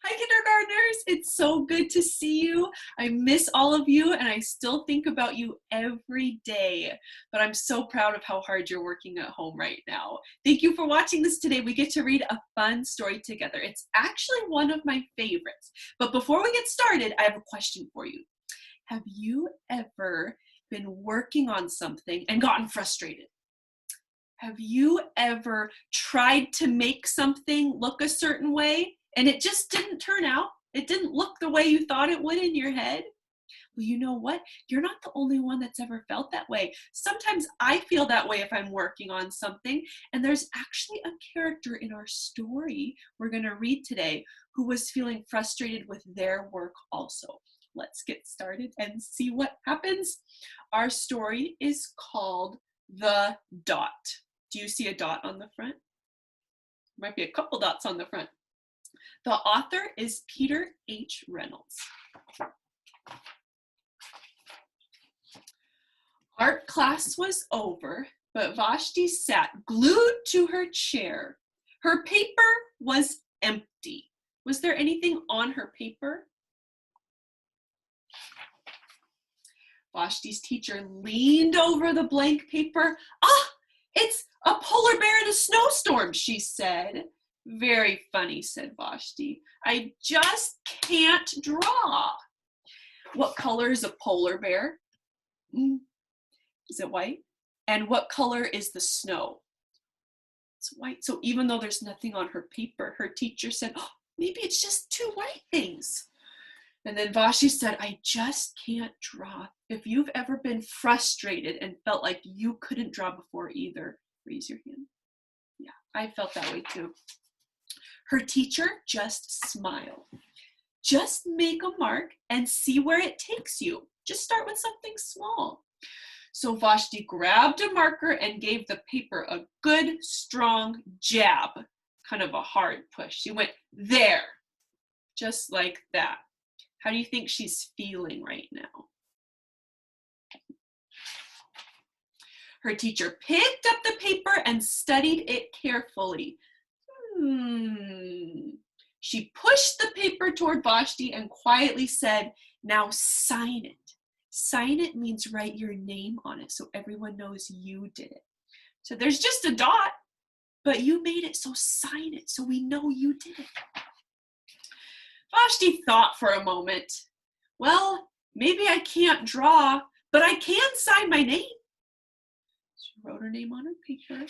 Hi, kindergartners. It's so good to see you. I miss all of you, and I still think about you every day. But I'm so proud of how hard you're working at home right now. Thank you for watching this today. We get to read a fun story together. It's actually one of my favorites. But before we get started, I have a question for you. Have you ever been working on something and gotten frustrated? Have you ever tried to make something look a certain way and it just didn't turn out? It didn't look the way you thought it would in your head? Well, you know what? You're not the only one that's ever felt that way. Sometimes I feel that way if I'm working on something, and there's actually a character in our story we're going to read today who was feeling frustrated with their work also. Let's get started and see what happens. Our story is called The Dot. Do you see a dot on the front? There might be a couple dots on the front. The author is Peter H. Reynolds. Art class was over, but Vashti sat glued to her chair. Her paper was empty. Was there anything on her paper? Vashti's teacher leaned over the blank paper. Ah, it's a polar bear in a snowstorm, she said. Very funny, said Vashti. I just can't draw. What color is a polar bear? Is it white? And what color is the snow? It's white. So even though there's nothing on her paper, her teacher said, oh, maybe it's just two white things. And then Vashti said, I just can't draw. If you've ever been frustrated and felt like you couldn't draw before either, raise your hand. Yeah, I felt that way too. Her teacher just smiled. Just make a mark and see where it takes you. Just start with something small. So Vashti grabbed a marker and gave the paper a good, strong jab, kind of a hard push. She went there, just like that. How do you think she's feeling right now? Her teacher picked up the paper and studied it carefully. She pushed the paper toward Vashti and quietly said, now sign it. Sign it means write your name on it so everyone knows you did it. So there's just a dot, but you made it, so sign it so we know you did it. Vashti thought for a moment. Well, maybe I can't draw, but I can sign my name. She wrote her name on her paper.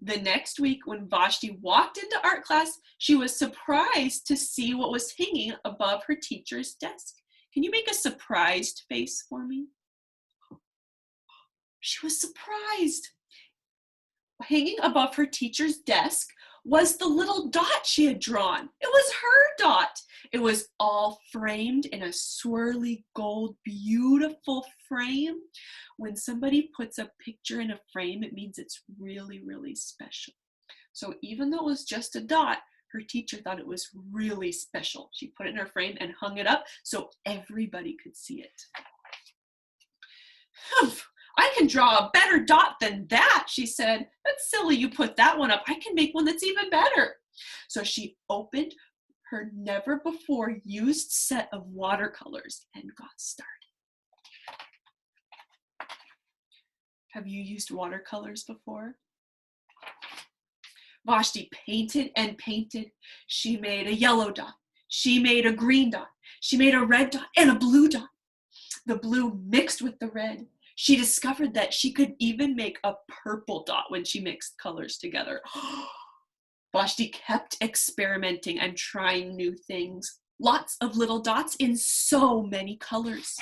The next week, when Vashti walked into art class, she was surprised to see what was hanging above her teacher's desk. Can you make a surprised face for me? She was surprised. Hanging above her teacher's desk was the little dot she had drawn. It was her dot. It was all framed in a swirly gold, beautiful frame. When somebody puts a picture in a frame, it means it's really, really special. So even though it was just a dot, her teacher thought it was really special. She put it in her frame and hung it up so everybody could see it. Humph. I can draw a better dot than that, she said. That's silly you put that one up. I can make one that's even better. So she opened her never before used set of watercolors and got started. Have you used watercolors before? Vashti painted and painted. She made a yellow dot. She made a green dot. She made a red dot and a blue dot. The blue mixed with the red. She discovered that she could even make a purple dot when she mixed colors together. Vashti kept experimenting and trying new things. Lots of little dots in so many colors.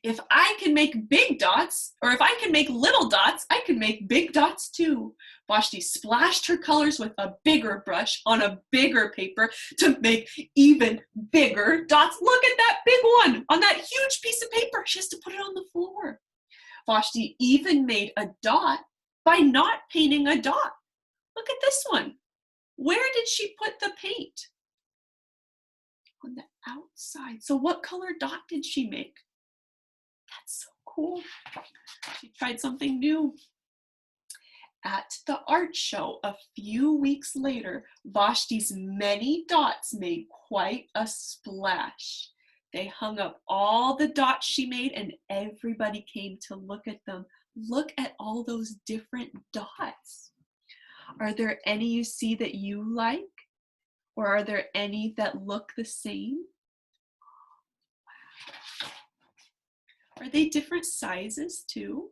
If I can make big dots, or if I can make little dots, I can make big dots too. Vashti splashed her colors with a bigger brush on a bigger paper to make even bigger dots. Look at that big one on that huge piece of paper. She has to put it on the floor. Vashti even made a dot by not painting a dot. Look at this one. Where did she put the paint? On the outside. So what color dot did she make? That's so cool. She tried something new. At the art show a few weeks later, Vashti's many dots made quite a splash. They hung up all the dots she made and everybody came to look at them. Look at all those different dots. Are there any you see that you like? Or are there any that look the same? Are they different sizes too?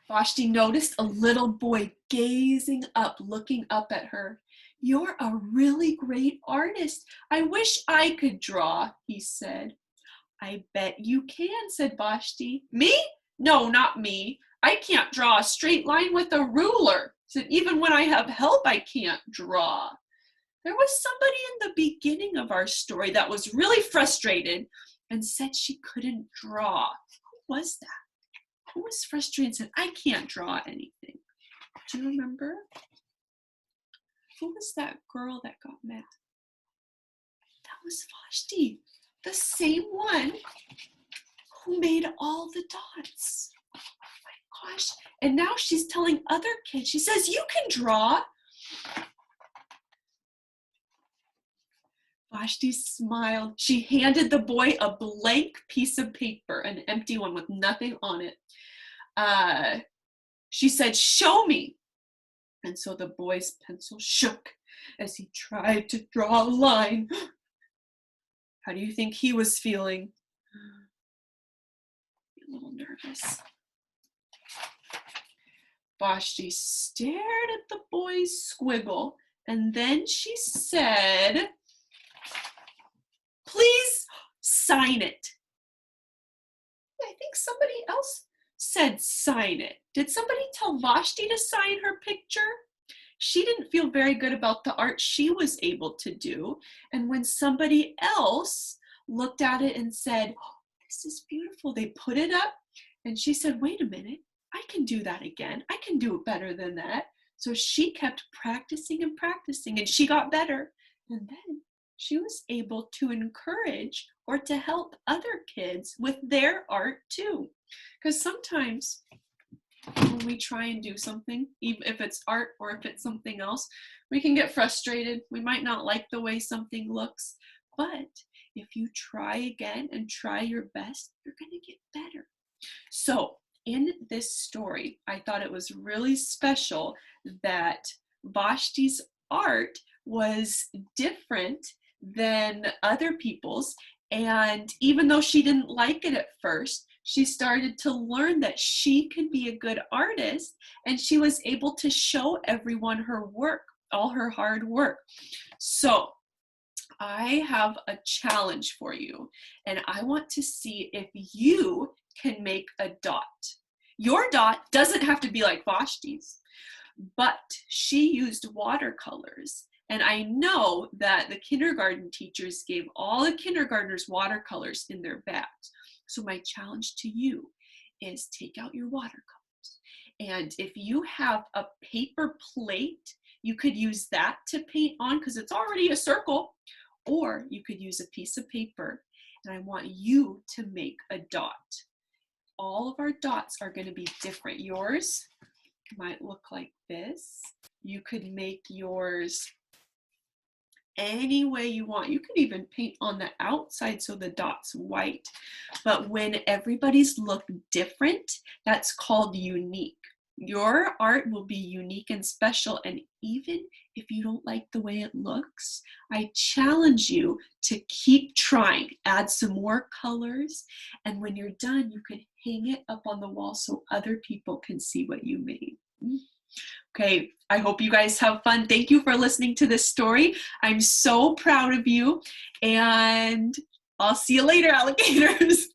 Vashti noticed a little boy gazing up, looking up at her. You're a really great artist. I wish I could draw, he said. I bet you can, said Vashti. Me? No, not me. I can't draw a straight line with a ruler. So even when I have help, I can't draw. There was somebody in the beginning of our story that was really frustrated and said she couldn't draw. Who was that? Who was frustrated and said, I can't draw anything? Do you remember? Who was that girl that got mad? That was Vashti, the same one who made all the dots. Oh my gosh. And now she's telling other kids, she says, you can draw. Vashti smiled. She handed the boy a blank piece of paper, an empty one with nothing on it. She said, show me. And so the boy's pencil shook as he tried to draw a line. How do you think he was feeling? A little nervous. Vashti stared at the boy's squiggle and then she said, please sign it. I think somebody else said sign it. Did somebody tell Vashti to sign her picture? She didn't feel very good about the art she was able to do. And when somebody else looked at it and said, oh, this is beautiful, they put it up and she said, wait a minute, I can do that again. I can do it better than that. So she kept practicing and practicing and she got better. And then she was able to encourage or to help other kids with their art too. Because sometimes when we try and do something, even if it's art or if it's something else, we can get frustrated. We might not like the way something looks, but if you try again and try your best, you're going to get better. So in this story, I thought it was really special that Vashti's art was different than other people's. And even though she didn't like it at first, she started to learn that she can be a good artist and she was able to show everyone her work, all her hard work. So I have a challenge for you and I want to see if you can make a dot. Your dot doesn't have to be like Vashti's, but she used watercolors. And I know that the kindergarten teachers gave all the kindergartners watercolors in their bags. So my challenge to you is take out your watercolors. And if you have a paper plate, you could use that to paint on because it's already a circle. Or you could use a piece of paper. And I want you to make a dot. All of our dots are going to be different. Yours might look like this. You could make yours any way you want. You can even paint on the outside so the dot's white. But when everybody's look different, that's called unique. Your art will be unique and special, and even if you don't like the way it looks, I challenge you to keep trying. Add some more colors, and when you're done, you can hang it up on the wall so other people can see what you made. Okay, I hope you guys have fun. Thank you for listening to this story. I'm so proud of you, and I'll see you later, alligators.